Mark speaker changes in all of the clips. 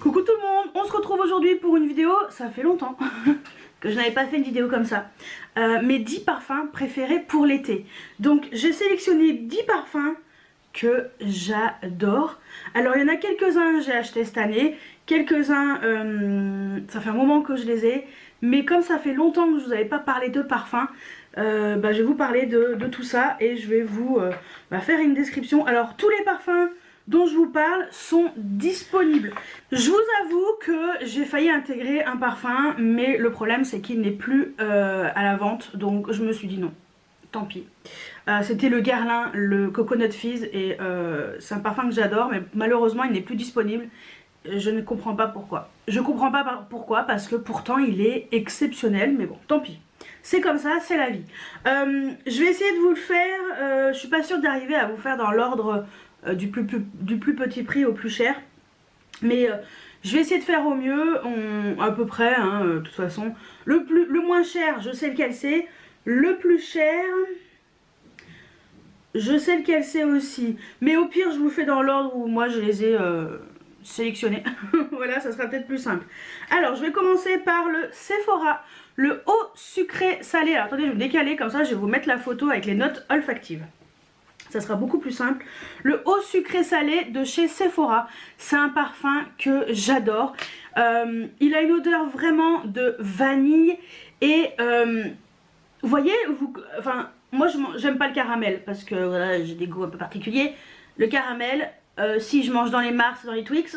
Speaker 1: Coucou tout le monde, on se retrouve aujourd'hui pour une vidéo, ça fait longtemps que je n'avais pas fait une vidéo comme ça. Mes 10 parfums préférés pour l'été. Donc j'ai sélectionné 10 parfums que j'adore. Alors il y en a quelques-uns j'ai acheté cette année, quelques-uns ça fait un moment que je les ai. Mais comme ça fait longtemps que je vous avais pas parlé de parfums, je vais vous parler de tout ça et je vais vous faire une description. Alors tous les parfums dont je vous parle sont disponibles. Je vous avoue que j'ai failli intégrer un parfum, mais le problème c'est qu'il n'est plus à la vente, donc je me suis dit non, tant pis. C'était le Guerlain, le Coconut Fizz, et c'est un parfum que j'adore, mais malheureusement il n'est plus disponible. Je ne comprends pas pourquoi. Je comprends pas pourquoi, parce que pourtant il est exceptionnel, mais bon, tant pis. C'est comme ça, c'est la vie. Je vais essayer de vous le faire, je suis pas sûre d'arriver à vous faire dans l'ordre du plus petit prix au plus cher. Mais je vais essayer de faire au mieux, à peu près, hein, de toute façon. Le moins cher, je sais lequel c'est. Le plus cher, je sais lequel c'est aussi. Mais au pire, je vous fais dans l'ordre où moi je les ai sélectionnés. Voilà, ça sera peut-être plus simple. Alors, je vais commencer par le Sephora, le haut sucré salé. Alors, attendez, je vais me décaler, comme ça je vais vous mettre la photo avec les notes olfactives. Ça sera beaucoup plus simple. Le haut sucré salé de chez Sephora. C'est un parfum que j'adore. Il a une odeur vraiment de vanille. Et vous voyez, moi j'aime pas le caramel. Parce que voilà, j'ai des goûts un peu particuliers. Le caramel, si je mange dans les Mars, dans les Twix.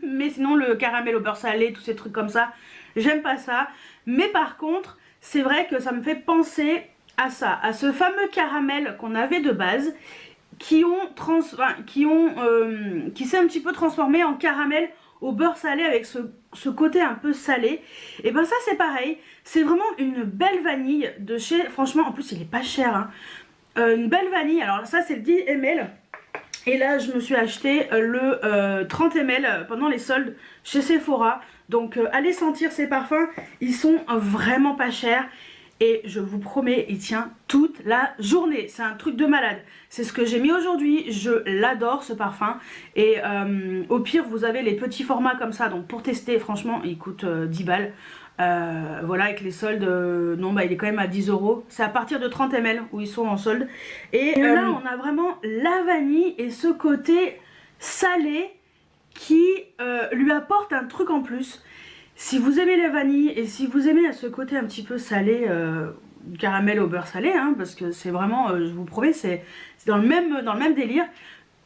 Speaker 1: Mais sinon le caramel au beurre salé, tous ces trucs comme ça, j'aime pas ça. Mais par contre, c'est vrai que ça me fait penser à ça, à ce fameux caramel qu'on avait de base, qui s'est un petit peu transformé en caramel au beurre salé avec ce côté un peu salé. Et ben ça c'est pareil, c'est vraiment une belle vanille de chez, franchement en plus il est pas cher, hein. Une belle vanille. Alors ça c'est le 10 ml. Et là je me suis acheté le 30 ml pendant les soldes chez Sephora. Donc allez sentir ces parfums, ils sont vraiment pas chers. Et je vous promets, il tient toute la journée. C'est un truc de malade. C'est ce que j'ai mis aujourd'hui. Je l'adore ce parfum. Et au pire, vous avez les petits formats comme ça. Donc pour tester, franchement, il coûte 10 balles. Voilà, avec les soldes, non, il est quand même à 10 €. C'est à partir de 30 ml où ils sont en solde. Et là, on a vraiment la vanille et ce côté salé qui lui apporte un truc en plus. Si vous aimez la vanille et si vous aimez ce côté un petit peu salé, du caramel au beurre salé, hein, parce que c'est vraiment, je vous promets, c'est dans le même délire,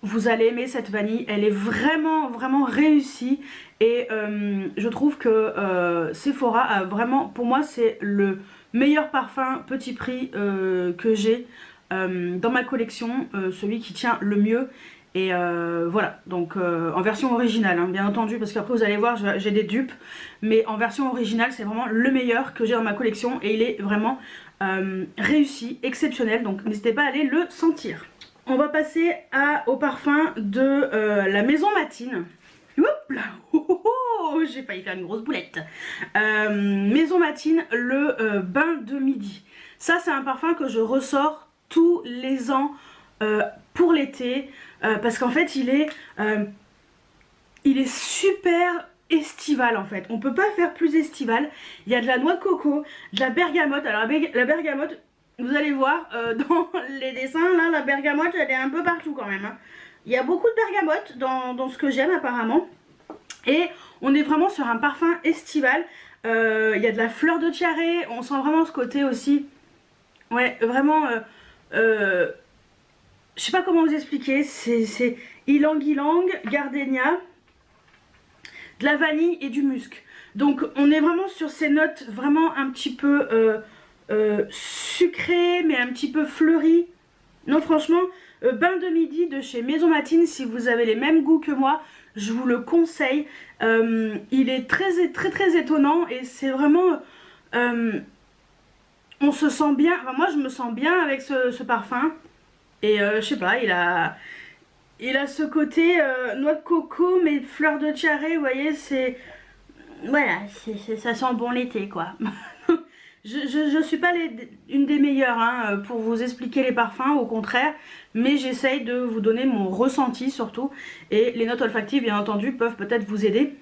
Speaker 1: vous allez aimer cette vanille. Elle est vraiment réussie et je trouve que Sephora a vraiment, pour moi c'est le meilleur parfum petit prix que j'ai dans ma collection, celui qui tient le mieux. Et voilà, donc en version originale, hein, bien entendu, parce qu'après vous allez voir, j'ai des dupes. Mais en version originale, c'est vraiment le meilleur que j'ai dans ma collection. Et il est vraiment réussi, exceptionnel. Donc n'hésitez pas à aller le sentir. On va passer au parfum de la Maison Matine. Hop là, j'ai failli faire une grosse boulette. Maison Matine, le bain de midi. Ça, c'est un parfum que je ressors tous les ans pour l'été. Parce qu'en fait il est super estival en fait. On peut pas faire plus estival. Il y a de la noix de coco, de la bergamote. Alors la bergamote, vous allez voir dans les dessins là, la bergamote elle est un peu partout quand même, hein. Il y a beaucoup de bergamote dans ce que j'aime apparemment. Et on est vraiment sur un parfum estival. Il y a de la fleur de tiare. On sent vraiment ce côté aussi. Ouais, vraiment je sais pas comment vous expliquer, c'est ylang-ylang, gardenia, de la vanille et du musc. Donc on est vraiment sur ces notes vraiment un petit peu sucrées, mais un petit peu fleuries. Non franchement, bain de midi de chez Maison Matine, si vous avez les mêmes goûts que moi, je vous le conseille. Il est très étonnant et c'est vraiment... on se sent bien, enfin moi je me sens bien avec ce parfum. Et je sais pas, il a ce côté noix de coco mais fleur de tiare, vous voyez, c'est... Voilà, ça sent bon l'été quoi. Je suis pas une des meilleures hein, pour vous expliquer les parfums, au contraire. Mais j'essaye de vous donner mon ressenti surtout. Et les notes olfactives bien entendu peuvent peut-être vous aider.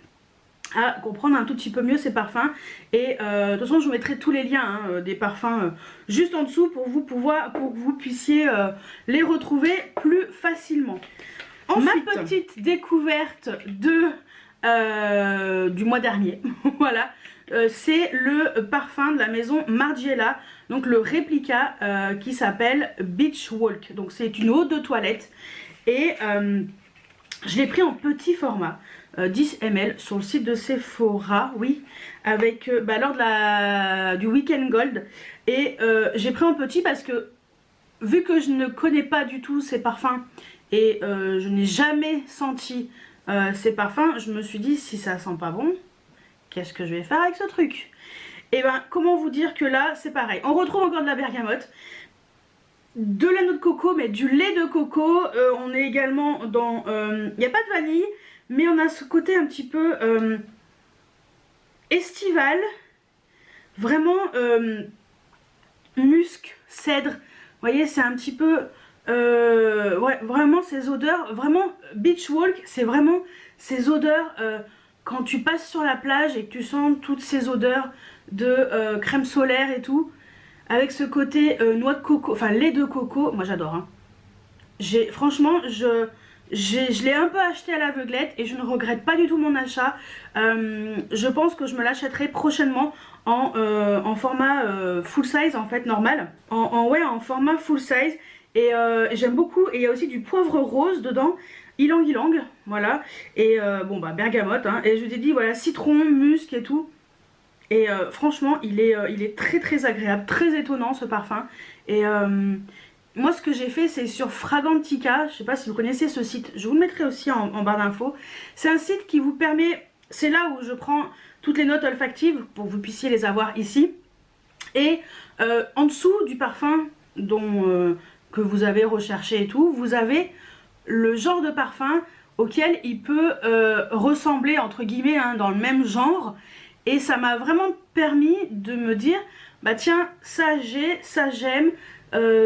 Speaker 1: à comprendre un tout petit peu mieux ces parfums. Et de toute façon je vous mettrai tous les liens hein, des parfums juste en dessous pour que vous puissiez les retrouver plus facilement. Ensuite, ma petite découverte du mois dernier, voilà, c'est le parfum de la maison Margiela, donc le réplica qui s'appelle Beach Walk. Donc c'est une eau de toilette et je l'ai pris en petit format. 10 ml sur le site de Sephora, oui, avec lors de du Weekend Gold. Et j'ai pris en petit parce que vu que je ne connais pas du tout ces parfums et je n'ai jamais senti ces parfums, je me suis dit si ça sent pas bon, qu'est-ce que je vais faire avec ce truc? Et ben comment vous dire que là c'est pareil, on retrouve encore de la bergamote, de la noix de coco, mais du lait de coco. On est également dans il n'y a pas de vanille, mais on a ce côté un petit peu estival, vraiment musc, cèdre, vous voyez, c'est un petit peu ouais, vraiment ces odeurs, vraiment Beach Walk, c'est vraiment ces odeurs quand tu passes sur la plage et que tu sens toutes ces odeurs de crème solaire et tout, avec ce côté noix de coco, enfin lait de coco, moi j'adore hein. Franchement, je l'ai un peu acheté à l'aveuglette et je ne regrette pas du tout mon achat. Je pense que je me l'achèterai prochainement en format full size en fait, normal. Ouais, en format full size. Et j'aime beaucoup. Et il y a aussi du poivre rose dedans. Ylang ylang, voilà. Et bon bah bergamote hein. Et je vous ai dit voilà, citron, musc et tout. Et franchement il est très très agréable, très étonnant ce parfum. Et moi ce que j'ai fait c'est sur Fragrantica, je sais pas si vous connaissez ce site, je vous le mettrai aussi en barre d'infos. C'est un site qui vous permet, c'est là où je prends toutes les notes olfactives pour que vous puissiez les avoir ici. Et en dessous du parfum que vous avez recherché et tout, vous avez le genre de parfum auquel il peut ressembler entre guillemets hein, dans le même genre. Et ça m'a vraiment permis de me dire, bah tiens, ça j'ai, ça j'aime,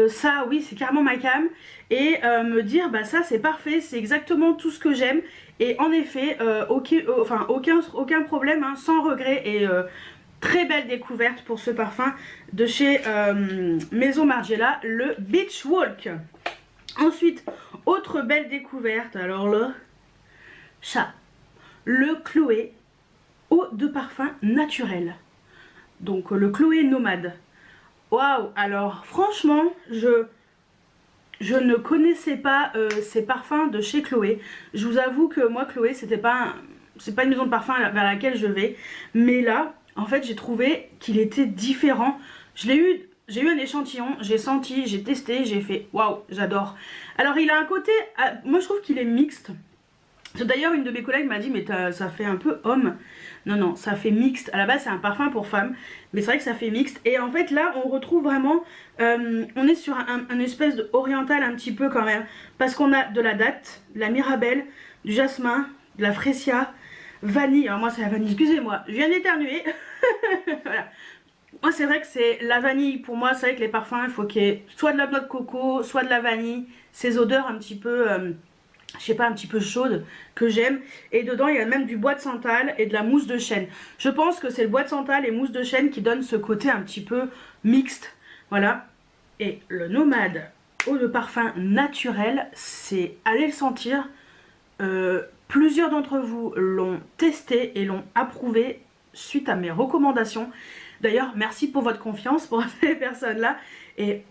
Speaker 1: ça oui c'est carrément ma cam. Et me dire, bah ça c'est parfait, c'est exactement tout ce que j'aime. Et en effet, aucun problème, hein, sans regret. Et très belle découverte pour ce parfum de chez Maison Margiela, le Beach Walk. Ensuite, autre belle découverte, alors là, ça, le Chloé eau de parfum naturel. Donc le Chloé Nomade. Waouh, alors franchement, je ne connaissais pas ces parfums de chez Chloé. Je vous avoue que moi Chloé, c'est pas une maison de parfum vers laquelle je vais. Mais là, en fait, j'ai trouvé qu'il était différent. J'ai eu un échantillon, j'ai senti, j'ai testé, j'ai fait waouh, j'adore. Alors il a un côté, moi je trouve qu'il est mixte. D'ailleurs une de mes collègues m'a dit mais ça fait un peu homme. Non non, ça fait mixte. À la base c'est un parfum pour femmes, mais c'est vrai que ça fait mixte. Et en fait là on retrouve vraiment, on est sur un espèce d'oriental un petit peu quand même. Parce qu'on a de la date, de la mirabelle, du jasmin, de la fresia, vanille. Alors moi c'est la vanille, excusez-moi, je viens d'éternuer. Voilà. Moi c'est vrai que c'est la vanille, pour moi c'est vrai que les parfums il faut qu'il y ait soit de la noix de coco, soit de la vanille. Ces odeurs un petit peu... je sais pas, un petit peu chaude que j'aime. Et dedans il y a même du bois de santal et de la mousse de chêne. Je pense que c'est le bois de santal et mousse de chêne qui donne ce côté un petit peu mixte. Voilà. Et le Nomade eau de parfum naturel, c'est allez le sentir. Plusieurs d'entre vous l'ont testé et l'ont approuvé suite à mes recommandations. D'ailleurs merci pour votre confiance pour ces personnes là. Et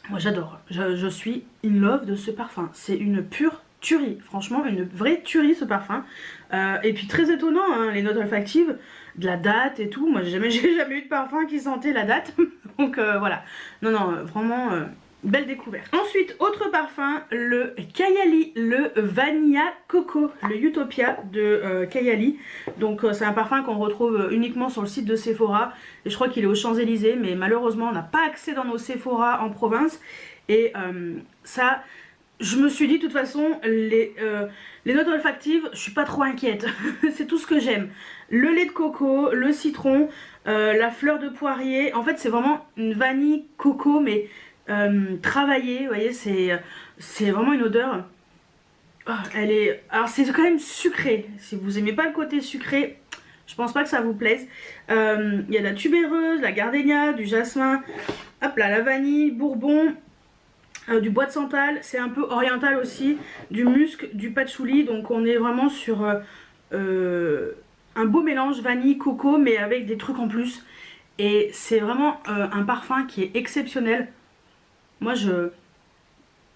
Speaker 1: moi j'adore, je suis in love de ce parfum. C'est une pure tuerie, franchement une vraie tuerie ce parfum. Et puis très étonnant hein, les notes olfactives, de la date et tout. Moi j'ai jamais eu de parfum qui sentait la date. Donc voilà, non vraiment belle découverte. Ensuite autre parfum, le Kayali, le Vanilla Coco, le Utopia de Kayali. Donc c'est un parfum qu'on retrouve uniquement sur le site de Sephora. Et je crois qu'il est aux Champs-Élysées, mais malheureusement on n'a pas accès dans nos Sephora en province. Et ça... Je me suis dit de toute façon les notes olfactives je suis pas trop inquiète. C'est tout ce que j'aime. Le lait de coco, le citron, la fleur de poirier. En fait c'est vraiment une vanille coco mais travaillée. Vous voyez c'est vraiment une odeur. Oh, elle est... Alors c'est quand même sucré. Si vous aimez pas le côté sucré, Je pense pas que ça vous plaise. Il y a de la tubéreuse, la gardénia, du jasmin, hop là, la vanille, bourbon, du bois de santal, c'est un peu oriental aussi, du musc, du patchouli, donc on est vraiment sur un beau mélange vanille, coco, mais avec des trucs en plus. Et c'est vraiment un parfum qui est exceptionnel. Moi,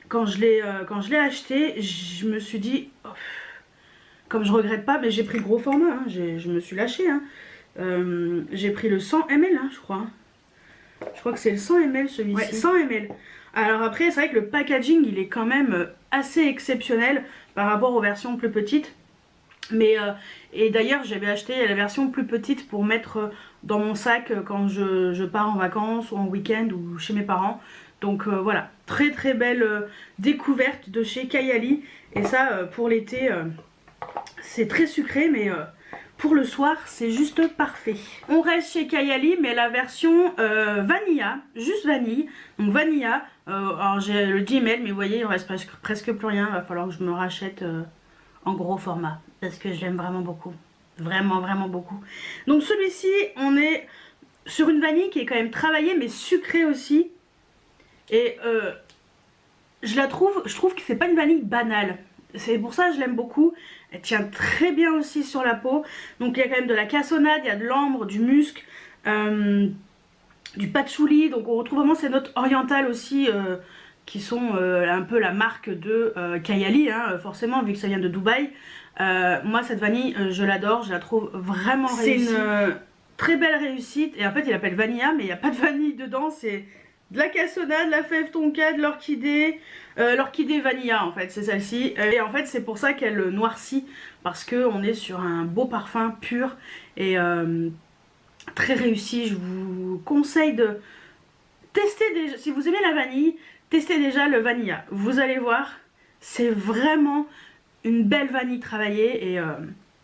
Speaker 1: quand je l'ai acheté, je me suis dit, oh, comme je regrette pas, mais j'ai pris le gros format, hein, je me suis lâchée. Hein. J'ai pris le 100 ml, hein, je crois. Je crois que c'est le 100 ml celui-ci. Ouais, 100 ml. Alors après, c'est vrai que le packaging, il est quand même assez exceptionnel par rapport aux versions plus petites. Mais et d'ailleurs, j'avais acheté la version plus petite pour mettre dans mon sac quand je pars en vacances ou en week-end ou chez mes parents. Donc voilà, très très belle découverte de chez Kayali. Et ça, pour l'été, c'est très sucré, mais pour le soir, c'est juste parfait. On reste chez Kayali, mais la version vanilla, juste vanille. Donc vanilla, alors j'ai le 10 ml, mais vous voyez, il ne reste presque plus rien. Il va falloir que je me rachète en gros format, parce que je l'aime vraiment beaucoup. Vraiment, vraiment beaucoup. Donc celui-ci, on est sur une vanille qui est quand même travaillée, mais sucrée aussi. Et je trouve que c'est pas une vanille banale. C'est pour ça que je l'aime beaucoup. Elle tient très bien aussi sur la peau. Donc il y a quand même de la cassonade, il y a de l'ambre, du musc, du patchouli. Donc on retrouve vraiment ces notes orientales aussi qui sont un peu la marque de Kayali, hein, forcément vu que ça vient de Dubaï. Moi cette vanille je l'adore, je la trouve vraiment réussie. C'est une très belle réussite. Et en fait il l'appelle vanilla mais il n'y a pas de vanille dedans, c'est de la cassonade, la fève tonka, de l'orchidée, l'orchidée vanilla en fait, c'est celle-ci. Et en fait c'est pour ça qu'elle noircit, parce qu'on est sur un beau parfum pur et très réussi. Je vous conseille de tester déjà, si vous aimez la vanille, testez déjà le vanilla. Vous allez voir, c'est vraiment une belle vanille travaillée et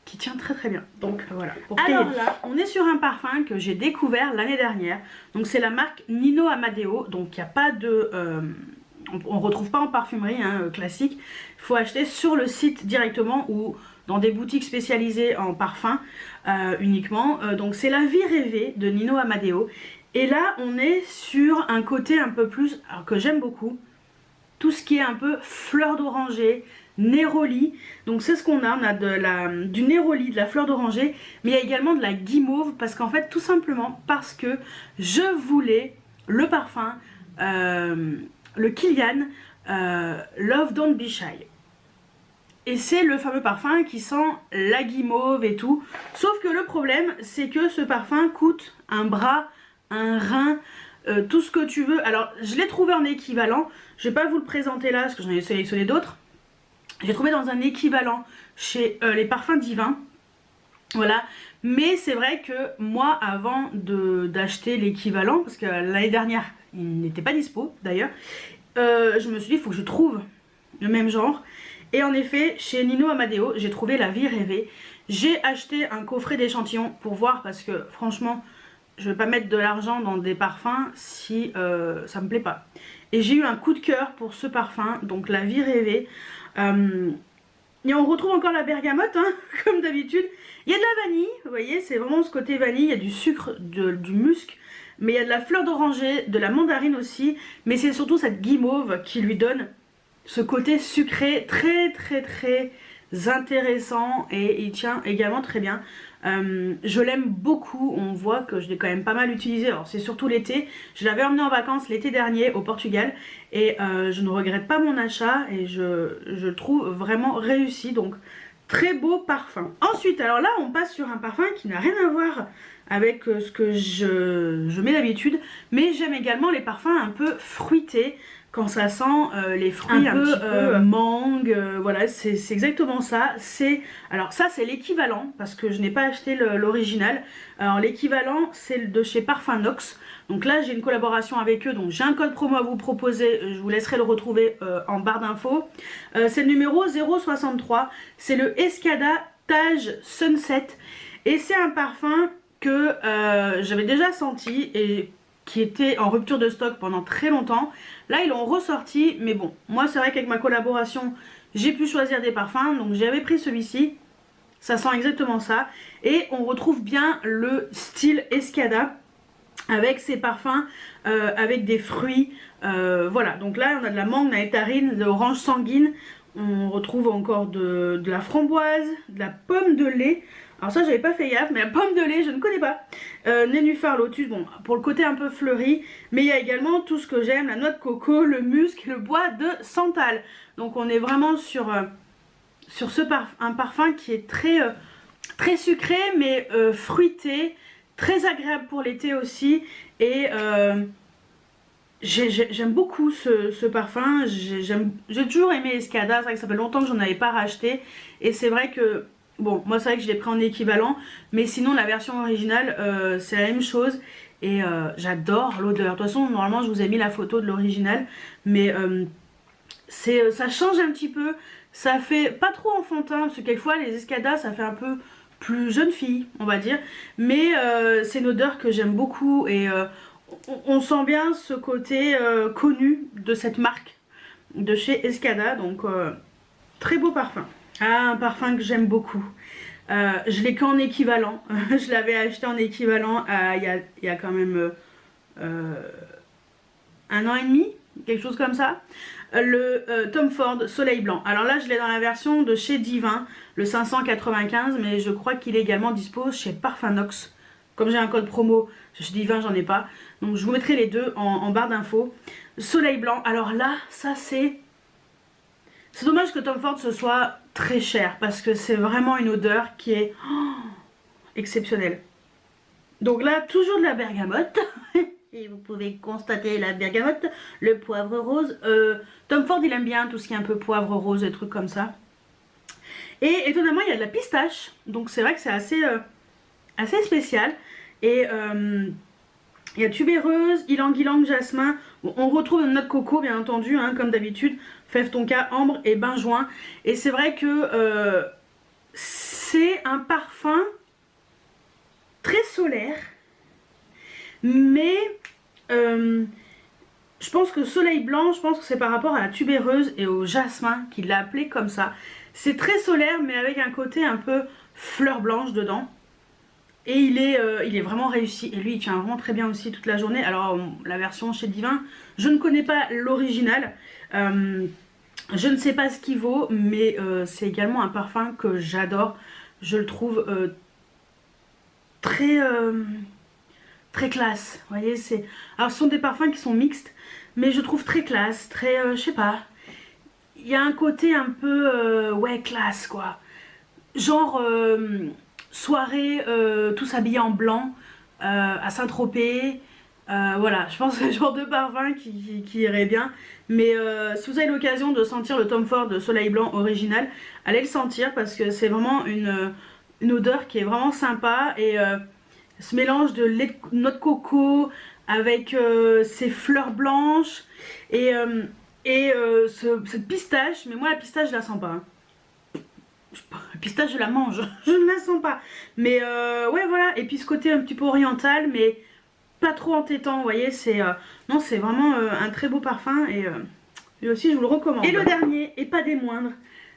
Speaker 1: qui tient très très bien. Donc voilà. Alors là, on est sur un parfum que j'ai découvert l'année dernière. Donc c'est la marque Nino Amadeo. Donc il n'y a pas de... on retrouve pas en parfumerie hein, classique. Il faut acheter sur le site directement ou dans des boutiques spécialisées en parfum uniquement. Donc c'est la vie rêvée de Nino Amadeo. Et là on est sur un côté un peu plus, alors que j'aime beaucoup, tout ce qui est un peu fleur d'oranger, néroli. Donc c'est ce qu'on a, on a du néroli, de la fleur d'oranger, mais il y a également de la guimauve, parce qu'en fait tout simplement parce que je voulais le parfum, le Kilian Love Don't Be Shy. Et c'est le fameux parfum qui sent la guimauve et tout. Sauf que le problème, c'est que ce parfum coûte un bras, un rein, tout ce que tu veux. Alors, je l'ai trouvé en équivalent. Je vais pas vous le présenter là, parce que j'en ai sélectionné d'autres. J'ai trouvé dans un équivalent chez les parfums divins. Voilà. Mais c'est vrai que moi, avant d'acheter l'équivalent, parce que l'année dernière, il n'était pas dispo d'ailleurs, je me suis dit, il faut que je trouve le même genre. Et en effet, chez Nino Amadeo, j'ai trouvé la vie rêvée. J'ai acheté un coffret d'échantillons pour voir, parce que franchement, je vais pas mettre de l'argent dans des parfums si ça me plaît pas. Et j'ai eu un coup de cœur pour ce parfum, donc la vie rêvée. Et on retrouve encore la bergamote, hein, comme d'habitude. Il y a de la vanille, vous voyez, c'est vraiment ce côté vanille. Il y a du sucre, du musc, mais il y a de la fleur d'oranger, de la mandarine aussi. Mais c'est surtout cette guimauve qui lui donne ce côté sucré très très très intéressant, et il tient également très bien. Je l'aime beaucoup, on voit que je l'ai quand même pas mal utilisé. Alors c'est surtout l'été, je l'avais emmené en vacances l'été dernier au Portugal et je ne regrette pas mon achat et je le trouve vraiment réussi. Donc très beau parfum. Ensuite, alors là on passe sur un parfum qui n'a rien à voir avec ce que je mets d'habitude, mais j'aime également les parfums un peu fruités, quand ça sent les fruits un peu mangue, voilà, c'est exactement ça. Alors ça c'est l'équivalent, parce que je n'ai pas acheté l'original. Alors l'équivalent c'est de chez Parfum Nox. Donc là j'ai une collaboration avec eux, donc j'ai un code promo à vous proposer, je vous laisserai le retrouver en barre d'infos. C'est le numéro 063, c'est le Escada Tage Sunset. Et c'est un parfum que j'avais déjà senti et qui était en rupture de stock pendant très longtemps. Là ils l'ont ressorti, mais bon, moi c'est vrai qu'avec ma collaboration j'ai pu choisir des parfums, donc j'avais pris celui-ci. Ça sent exactement ça. Et on retrouve bien le style Escada avec ses parfums, avec des fruits. Voilà, donc là on a de la mangue, nectarine, de l'orange sanguine. On retrouve encore de la framboise, de la pomme de lait. Alors ça j'avais pas fait gaffe, mais la pomme de lait je ne connais pas. Nénuphar, lotus, bon pour le côté un peu fleuri. Mais il y a également tout ce que j'aime, la noix de coco, le musc, le bois de santal. Donc on est vraiment sur un parfum qui est très sucré mais fruité, très agréable pour l'été aussi. Et j'aime beaucoup ce parfum. J'ai toujours aimé Escada, c'est vrai que ça fait longtemps que j'en avais pas racheté. Et c'est vrai que, bon, moi c'est vrai que je l'ai pris en équivalent. Mais sinon la version originale c'est la même chose. Et j'adore l'odeur. De toute façon normalement je vous ai mis la photo de l'original. Mais ça change un petit peu. Ça fait pas trop enfantin, parce que quelquefois les Escada ça fait un peu plus jeune fille, on va dire. Mais c'est une odeur que j'aime beaucoup et on sent bien ce côté connu de cette marque de chez Escada. Donc très beau parfum. Ah, un parfum que j'aime beaucoup. Je l'ai qu'en équivalent. Je l'avais acheté en équivalent il y a quand même 1 an et demi, quelque chose comme ça. Le Tom Ford Soleil Blanc. Alors là je l'ai dans la version de chez Divin, le 595, mais je crois qu'il est également dispo chez Parfum Nox. Comme j'ai un code promo chez Divin, j'en ai pas. Donc je vous mettrai les deux en barre d'infos. Soleil Blanc, alors là ça c'est dommage que Tom Ford ce soit très cher, parce que c'est vraiment une odeur qui est exceptionnelle. Donc là toujours de la bergamote. Et vous pouvez constater la bergamote, le poivre rose. Tom Ford il aime bien tout ce qui est un peu poivre rose et trucs comme ça. Et étonnamment il y a de la pistache, donc c'est vrai que c'est assez spécial. Et il y a tubéreuse, ylang-ylang, jasmin. Bon, on retrouve une note de coco bien entendu, hein, comme d'habitude. Fève tonka, ambre et benjoin. Et c'est vrai que c'est un parfum très solaire. Mais je pense que Soleil Blanc, je pense que c'est par rapport à la tubéreuse et au jasmin qu'il l'a appelé comme ça. C'est très solaire mais avec un côté un peu fleur blanche dedans. Et il est vraiment réussi. Et lui il tient vraiment très bien aussi toute la journée. Alors la version chez Divin, je ne connais pas l'original. Je ne sais pas ce qu'il vaut, mais c'est également un parfum que j'adore. Je le trouve très classe. Vous voyez, alors ce sont des parfums qui sont mixtes, mais je trouve très classe, très, je sais pas. Il y a un côté un peu, ouais, classe quoi. Genre soirée, tous habillés en blanc, à Saint-Tropez. Voilà, je pense que c'est le genre de parfum qui irait bien. Mais si vous avez l'occasion de sentir le Tom Ford de Soleil Blanc original, allez le sentir parce que c'est vraiment une odeur qui est vraiment sympa. Et ce mélange de lait de noix de coco avec ces fleurs blanches et cette pistache. Mais moi la pistache je la sens pas, hein. La pistache je la mange, je ne la sens pas. Mais ouais voilà, et puis ce côté un petit peu oriental mais pas trop entêtant, vous voyez, non, c'est vraiment un très beau parfum et lui aussi je vous le recommande. Et le dernier, et pas des moindres,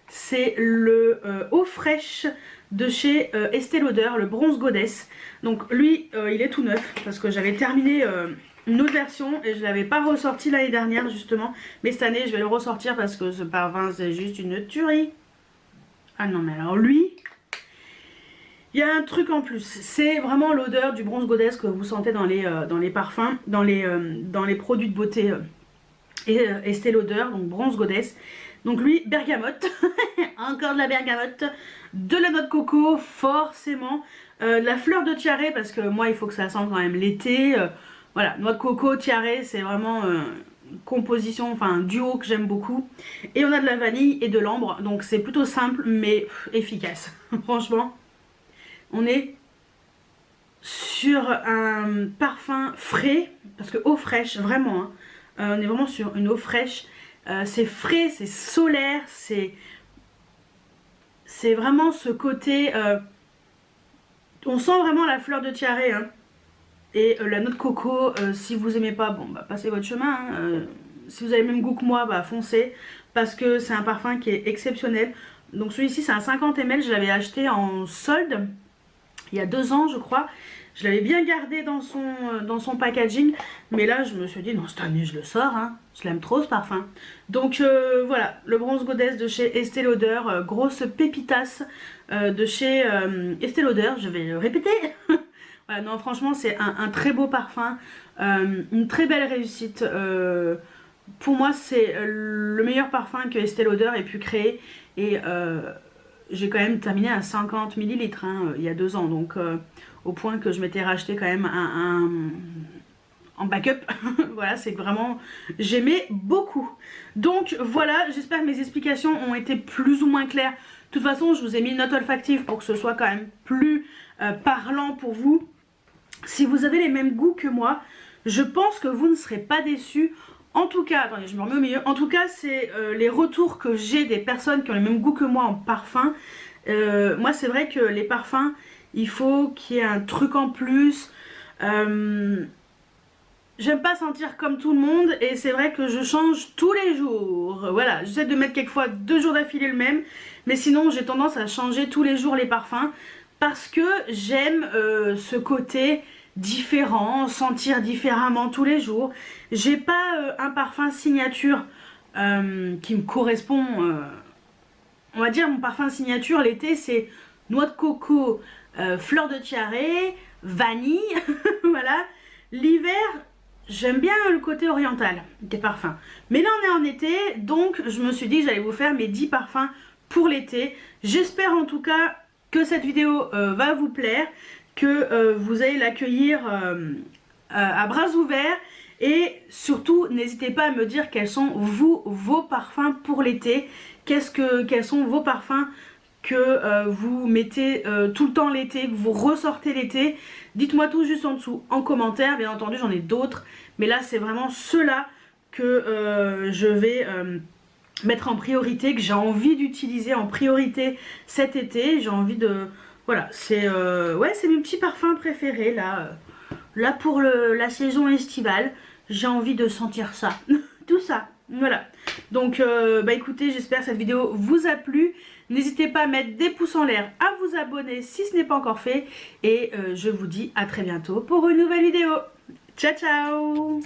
Speaker 1: c'est le Eau Fraîche de chez Estée Lauder, le Bronze Goddess. Donc lui, il est tout neuf parce que j'avais terminé une autre version et je l'avais pas ressorti l'année dernière justement. Mais cette année, je vais le ressortir parce que ce parfum, c'est juste une tuerie. Ah non, mais alors lui... Il y a un truc en plus, c'est vraiment l'odeur du Bronze Goddess que vous sentez dans les parfums, dans les produits de beauté Estée Lauder, donc Bronze Goddess. Donc lui, bergamote, encore de la bergamote, de la noix de coco, forcément, de la fleur de tiare, parce que moi il faut que ça sente quand même l'été. Voilà, noix de coco, tiare, c'est vraiment composition, enfin un duo que j'aime beaucoup. Et on a de la vanille et de l'ambre, donc c'est plutôt simple mais efficace, franchement. On est sur un parfum frais, parce que eau fraîche, vraiment, hein. On est vraiment sur une eau fraîche. C'est frais, c'est solaire, c'est vraiment ce côté... on sent vraiment la fleur de tiare, hein. Et la noix de coco, si vous aimez pas, bon bah passez votre chemin, hein. Si vous avez le même goût que moi, bah foncez, parce que c'est un parfum qui est exceptionnel. Donc celui-ci c'est un 50 ml, je l'avais acheté en solde il y a 2 ans je crois. Je l'avais bien gardé dans son packaging, mais là je me suis dit non, cette année je le sors, hein. Je l'aime trop ce parfum. Donc voilà, le Bronze Goddess de chez Estée Lauder, grosse pépitas de chez Estée Lauder, je vais le répéter. Voilà, non franchement c'est un très beau parfum, une très belle réussite. Pour moi c'est le meilleur parfum que Estée Lauder ait pu créer, et j'ai quand même terminé à 50 ml hein, il y a 2 ans, donc au point que je m'étais racheté quand même en backup. Voilà, c'est que vraiment j'aimais beaucoup. Donc voilà, j'espère que mes explications ont été plus ou moins claires. De toute façon je vous ai mis une note olfactive pour que ce soit quand même plus parlant pour vous. Si vous avez les mêmes goûts que moi, je pense que vous ne serez pas déçus. En tout cas, attendez, je me remets au milieu. En tout cas, c'est les retours que j'ai des personnes qui ont le même goût que moi en parfum. Moi, c'est vrai que les parfums, il faut qu'il y ait un truc en plus. J'aime pas sentir comme tout le monde, et c'est vrai que je change tous les jours. Voilà, j'essaie de mettre quelquefois 2 jours d'affilée le même, mais sinon j'ai tendance à changer tous les jours les parfums parce que j'aime ce côté différent, sentir différemment tous les jours. J'ai pas un parfum signature qui me correspond. On va dire mon parfum signature l'été c'est noix de coco, fleur de tiare, vanille. Voilà. L'hiver j'aime bien le côté oriental des parfums. Mais là on est en été, donc je me suis dit que j'allais vous faire mes 10 parfums pour l'été. J'espère en tout cas que cette vidéo va vous plaire, que vous allez l'accueillir à bras ouverts, et surtout n'hésitez pas à me dire quels sont vos parfums pour l'été. Quels sont vos parfums que vous mettez tout le temps l'été, que vous ressortez l'été. Dites-moi tout juste en dessous en commentaire. Bien entendu j'en ai d'autres, mais là c'est vraiment ceux-là que je vais mettre en priorité, que j'ai envie d'utiliser en priorité cet été. J'ai envie de... Voilà, c'est ouais, c'est mes petits parfums préférés là. Là pour la saison estivale, j'ai envie de sentir ça. Tout ça, voilà. Donc bah écoutez, j'espère que cette vidéo vous a plu. N'hésitez pas à mettre des pouces en l'air, à vous abonner si ce n'est pas encore fait. Et je vous dis à très bientôt pour une nouvelle vidéo. Ciao ciao.